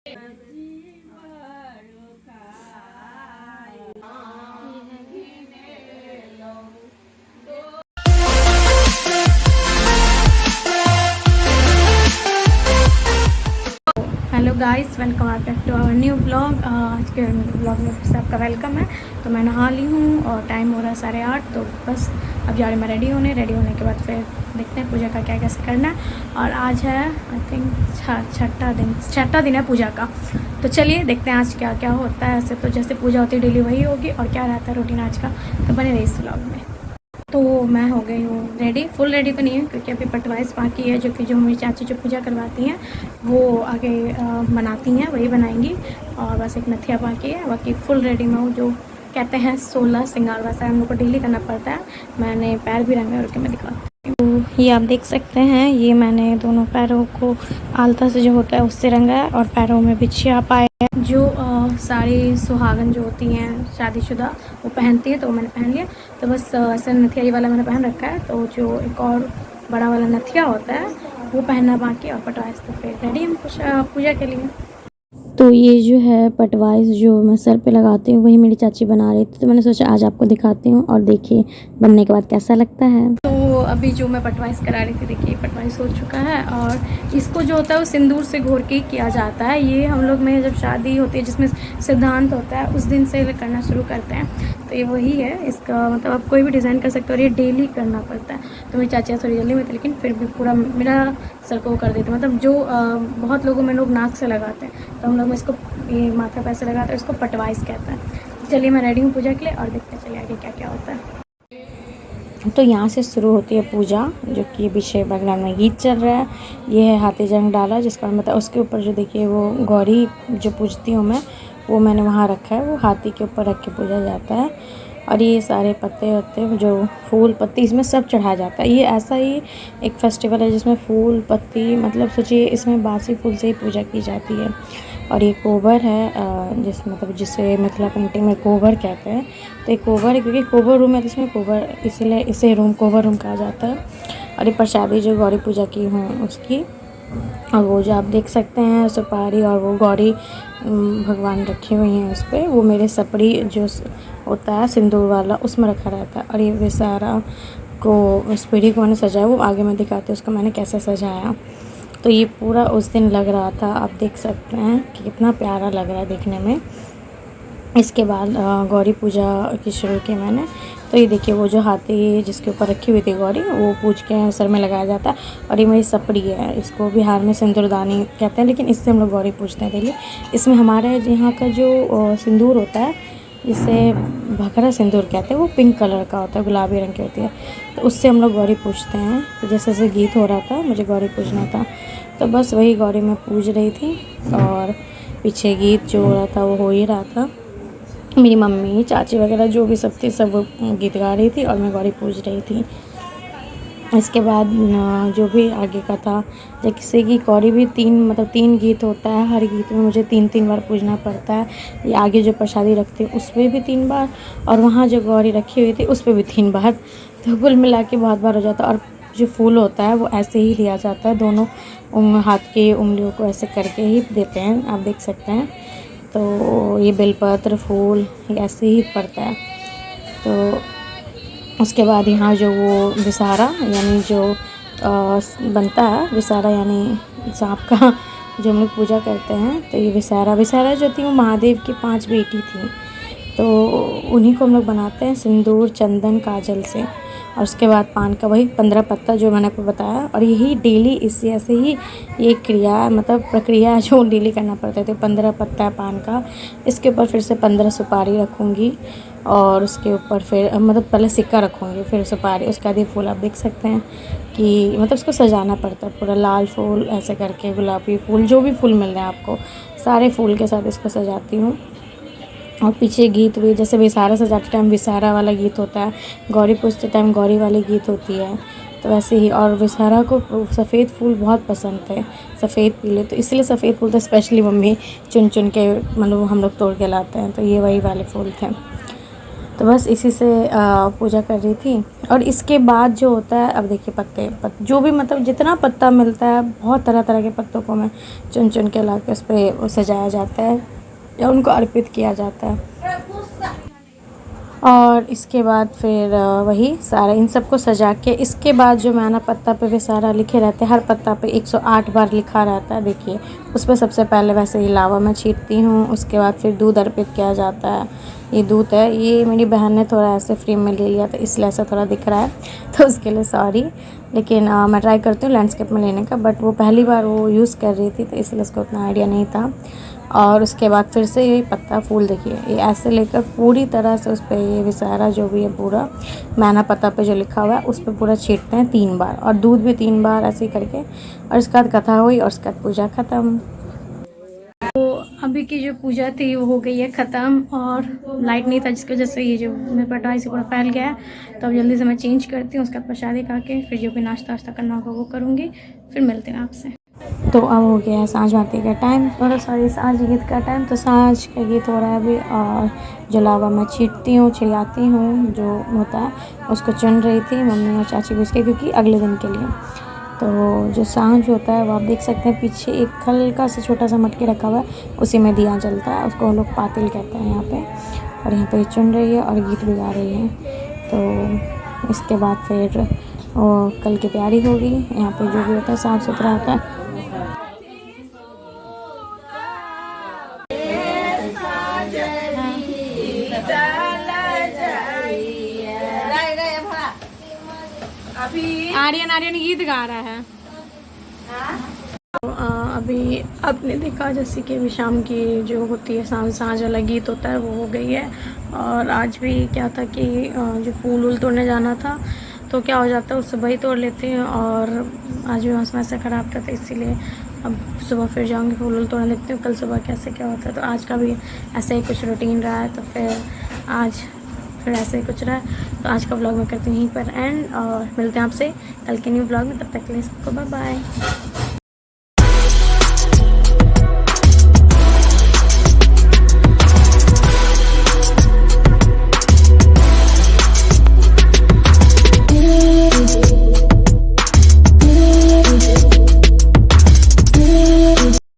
Hello guys, welcome back to our new vlog. आज के vlog में फिर से आपका वेलकम है। तो मैं नहा ली हूँ और टाइम हो रहा है 8:30। तो बस अब जा रही मैं रेडी होने के बाद फिर देखते हैं पूजा का क्या कैसे करना है। और आज है आई थिंक छठा दिन है पूजा का। तो चलिए देखते हैं आज क्या क्या होता है। ऐसे तो जैसे पूजा होती है डेली वही होगी, और क्या रहता है रूटीन आज का, तो बने रही इस व्लॉग में। तो मैं हो गई हूँ रेडी। फुल रेडी तो नहीं है क्योंकि अभी पटवाइस बाकी है, जो मेरी चाची जो पूजा करवाती हैं वो आगे बनाती हैं, वही बनाएंगी। और बस एक नथिया बाकी है, बाकी फुल रेडी में हूँ। जो कहते हैं 16 श्रृंगार, वैसा हम लोग को डेली करना पड़ता है। मैंने पैर भी रंगे और मैं दिखाती हूँ। तो ये आप देख सकते हैं, ये मैंने दोनों पैरों को आलता से जो होता है उससे रंगा है, और पैरों में बिछिया पाए हैं। जो सारी सुहागन जो होती हैं शादीशुदा वो पहनती है, तो मैंने पहन लिया। तो बस ऐसा नथिया ये वाला मैंने पहन रखा है। तो जो एक और बड़ा वाला नथिया होता है वो पहनना बाकी, और पटवाइस तो फिर रेडी हम पूजा के लिए। तो ये जो है पटवाइस जो मैं सर पे लगाती हूँ वही मेरी चाची बना रही थी, तो मैंने सोचा आज आपको दिखाती हूँ और देखिए बनने के बाद कैसा लगता है। तो अभी जो मैं पटवाइस करा रही थी, देखिए पटवाइस हो चुका है। और इसको जो होता है वो सिंदूर से घोर के किया जाता है। ये हम लोग में जब शादी होती है जिसमें सिद्धांत होता है उस दिन से करना शुरू करते हैं। तो ये वही है, इसका मतलब आप कोई भी डिज़ाइन कर सकते हो, और ये डेली करना पड़ता है। तो मेरी चाची थोड़ी जल्दी में थी, लेकिन फिर भी पूरा मेरा सर को कर देते। मतलब जो बहुत लोगों में लोग नाक से लगाते हैं, तो हम लोग में इसको ये माथा पे ऐसे लगाते हैं, इसको पटवाइस कहते हैं। चलिए मैं रेडी हूँ पूजा के लिए, और देखते हैं चलिए आगे क्या क्या होता है। तो यहाँ से शुरू होती है पूजा, जो कि पीछे बैकग्राउंड में गीत चल रहा है। ये है हाथी जंग डाला, जिसका मतलब उसके ऊपर जो देखिए वो गौरी जो पूजती हूँ मैं, वो मैंने वहाँ रखा है। वो हाथी के ऊपर रख के पूजा जाता है। और ये सारे पत्ते वत्ते जो फूल पत्ती इसमें सब चढ़ाया जाता है। ये ऐसा ही एक फेस्टिवल है जिसमें फूल पत्ती, मतलब सोचिए इसमें बासी फूल से ही पूजा की जाती है। और ये कोबर है, जिसे मिथिला पेंटिंग में कोबर कहते हैं। तो ये कोबर है क्योंकि कोबर रूम है, तो इसमें कोबर, इसलिए इसे कोबर रूम कहा जाता है। और ये प्रसादी जो गौरी पूजा की हूँ उसकी, और वो जो आप देख सकते हैं सुपारी और वो गौरी भगवान रखे हुए हैं उस पर, वो मेरे सपड़ी जो होता है सिंदूर वाला उसमें रखा रहता है। और ये विसारा को इस पीढ़ी को मैंने सजाया, वो आगे मैं दिखाती हूँ उसको मैंने कैसे सजाया। तो ये पूरा उस दिन लग रहा था, आप देख सकते हैं कि कितना प्यारा लग रहा है देखने में। इसके बाद गौरी पूजा की शुरू की मैंने। तो ये देखिए वो जो हाथी जिसके ऊपर रखी हुई थी गौरी, वो पूज के सर में लगाया जाता है। और ये मेरी सपड़ी है, इसको बिहार में सिंदूरदानी कहते हैं, लेकिन इससे हम लोग गौरी पूजते हैं डेली। इसमें हमारे यहाँ का जो सिंदूर होता है, इसे भखरा सिंदूर कहते हैं। वो पिंक कलर का होता है, गुलाबी रंग की होती है। तो उससे हम लोग गौरी पूजते हैं। तो जैसे जैसे गीत हो रहा था मुझे गौरी पूजना था, तो बस वही गौरी मैं पूज रही थी। और पीछे गीत जो हो रहा था वो हो ही रहा था। मेरी मम्मी चाची वगैरह जो भी सब थी, सब गीत गा रही थी और मैं गौरी पूज रही थी। इसके बाद जो भी आगे का था, जैसे कि गौरी भी तीन गीत होता है। हर गीत में मुझे 3 बार पूजना पड़ता है। ये आगे जो प्रसादी रखती हूँ उस पर भी 3 बार, और वहाँ जो गौरी रखी हुई थी उस पर भी 3 बार। तो कुल मिला के बहुत बार हो जाता है। और जो फूल होता है वो ऐसे ही लिया जाता है, दोनों हाथ की उंगलियों को ऐसे करके ही देते हैं, आप देख सकते हैं। तो ये बेलपत्र फूल ऐसे ही पड़ता है। तो उसके बाद यहाँ जो वो विसारा यानी जो बनता है, विसारा यानी सांप का जो हम लोग पूजा करते हैं। तो ये विसारा जो थी वो महादेव की 5 बेटी थी, तो उन्हीं को हम लोग बनाते हैं सिंदूर चंदन काजल से। और उसके बाद पान का वही 15 पत्ता जो मैंने आपको बताया। और यही डेली इसी ऐसे ही ये क्रिया प्रक्रिया जो डेली करना पड़ता है। तो 15 पत्ता है पान का, इसके ऊपर फिर से 15 सुपारी रखूँगी, और उसके ऊपर फिर पहले सिक्का रखूँगी, फिर सुपारी, उसके बाद ये फूल आप देख सकते हैं कि इसको सजाना पड़ता है पूरा। लाल फूल ऐसे करके, गुलाबी फूल, जो भी फूल मिल रहे हैं आपको, सारे फूल के साथ इसको सजाती हूँ। और पीछे गीत भी, जैसे विसारा सजाते टाइम विसारा वाला गीत होता है, गौरी पूजते टाइम गौरी वाली गीत होती है, तो वैसे ही। और विसारा को सफ़ेद फूल बहुत पसंद थे, सफ़ेद पीले, तो इसलिए सफ़ेद फूल तो स्पेशली मम्मी चुन चुन के हम लोग तोड़ के लाते हैं। तो ये वही वाले फूल थे। तो बस इसी से पूजा कर रही थी। और इसके बाद जो होता है, अब देखिए जो भी मतलब जितना पत्ता मिलता है, बहुत तरह तरह के पत्तों को मैं चुन चुन के ला के उस पर सजाया जाता है या उनको अर्पित किया जाता है। और इसके बाद फिर वही सारा इन सबको सजा के, इसके बाद जो मैं ना पत्ता पे भी सारा लिखे रहते हैं, हर पत्ता पे 108 बार लिखा रहता है। देखिए उस पर सबसे पहले वैसे ही लावा मैं छीटती हूँ, उसके बाद फिर दूध अर्पित किया जाता है। ये दूध है, ये मेरी बहन ने थोड़ा ऐसे फ्रेम में ले लिया था, इसलिए ऐसा थोड़ा दिख रहा है, तो उसके लिए सॉरी। लेकिन मैं ट्राई करती हूँ लैंडस्केप में लेने का, बट वो पहली बार वो यूज़ कर रही थी, तो इसलिए उसको उतना आइडिया नहीं था। और उसके बाद फिर से ये पत्ता फूल देखिए, ये ऐसे लेकर पूरी तरह से उस पर ये विसारा जो भी है पूरा मैना पत्ता पे जो लिखा हुआ है उस पर पूरा छीटते हैं 3 बार, और दूध भी 3 बार ऐसे ही करके। और उसके बाद कथा हुई और उसके बाद पूजा ख़त्म। तो अभी की जो पूजा थी वो हो गई है ख़त्म, और लाइट नहीं था जिसकी वजह से ये जो मेरे पटाई से पूरा फैल गया है। तो अब जल्दी से मैं चेंज करती हूँ, उसके बाद प्रसादी खा के फिर जो भी नाश्ता वाश्ता करना होगा वो करूँगी। फिर मिलते हैं आपसे। तो अब हो गया है साँझ बाती का टाइम, और सॉरी साँझ गीत का टाइम। तो साँझ का गीत हो रहा है अभी, और जो लावा मैं छीटती हूँ, छिड़ाती हूँ जो होता है, उसको चुन रही थी मम्मी और चाची भी उसके, क्योंकि अगले दिन के लिए। तो जो साँझ होता है वो आप देख सकते हैं, पीछे एक हल्का सा छोटा सा मटकी रखा हुआ है, उसी में दिया जलता है, उसको हम लोग पातिल कहते हैं यहाँ पे। और यहाँ पे चुन रही है और गीत भी गा रही है। तो इसके बाद फिर कल की तैयारी होगी। यहाँ पे जो भी होता है साफ़ सुथरा होता है। आर्यन गीत गा रहा है। तो अभी आपने देखा जैसे कि अभी शाम की जो होती है साँझ वाला गीत होता है वो हो गई है। और आज भी क्या था कि जो फूल तोड़ने जाना था, तो क्या हो जाता है उस सुबह ही तोड़ लेते हैं, और आज भी मौसम ऐसा ख़राब था, तो इसीलिए अब सुबह फिर जाऊँगी फूल तोड़ने, देखती हूँ कल सुबह कैसे क्या होता है। तो आज का भी ऐसे ही कुछ रूटीन रहा है, तो फिर आज फिर ऐसे ही कुछ रहा है। तो आज का व्लॉग मैं करती हूँ यहीं पर एंड, और मिलते हैं आपसे कल के न्यू व्लॉग में। तब तक के लिए सबको बाय बाय।